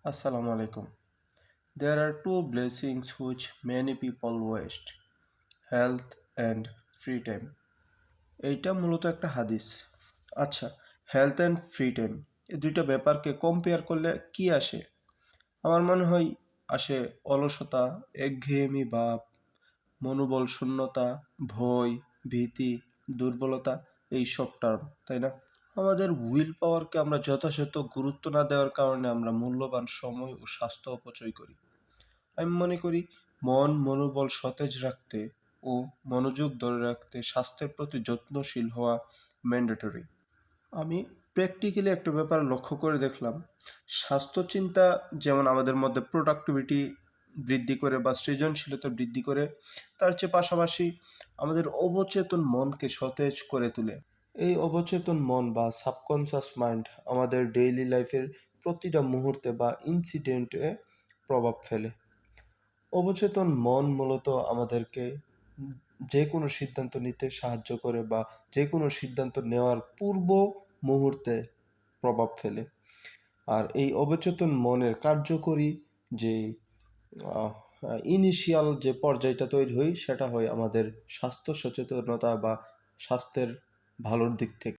Assalamu alaikum. There are two blessings which many people waste: health and free time. এইটা মূলত একটা হাদিস। আচ্ছা, হেলথ অ্যান্ড ফ্রি টাইম এই দুইটা ব্যাপারকে কম্পেয়ার করলে কি আসে? আমার মনে হয় আসে অলসতা, একঘেয়েমি বা মনোবল শূন্যতা, ভয়, ভীতি, দুর্বলতা, এই সব টার্ম, তাই না? আমাদের উইল পাওয়ারকে আমরা যথাযথ গুরুত্ব না দেওয়ার কারণে আমরা মূল্যবান সময় ও স্বাস্থ্য অপচয় করি। আমি মনে করি মনোবল সতেজ রাখতে ও মনোযোগ ধরে রাখতে স্বাস্থ্যের প্রতি যত্নশীল হওয়া ম্যান্ডেটরি। আমি প্র্যাকটিক্যালি একটা ব্যাপার লক্ষ্য করে দেখলাম, স্বাস্থ্য চিন্তা যেমন আমাদের মধ্যে প্রোডাক্টিভিটি বৃদ্ধি করে বা সৃজনশীলতা বৃদ্ধি করে, তার চেয়ে পাশাপাশি আমাদের অবচেতন মনকে সতেজ করে তোলে। এই অবচেতন মন বা সাবকনশাস মাইন্ড আমাদের ডেইলি লাইফের প্রতিটা মুহূর্তে বা ইনসিডেন্টে প্রভাব ফেলে। অবচেতন মন মূলত আমাদেরকে যে কোনো সিদ্ধান্ত নিতে সাহায্য করে বা যে কোনো সিদ্ধান্ত নেওয়ার পূর্ব মুহূর্তে প্রভাব ফেলে। আর এই অবচেতন মনের কার্যকরী যে ইনিশিয়াল যে পর্যায়টা তৈরি হয় সেটা হয় আমাদের স্বাস্থ্য সচেতনতা বা স্বাস্থ্যের ভালোর দিক থেকে।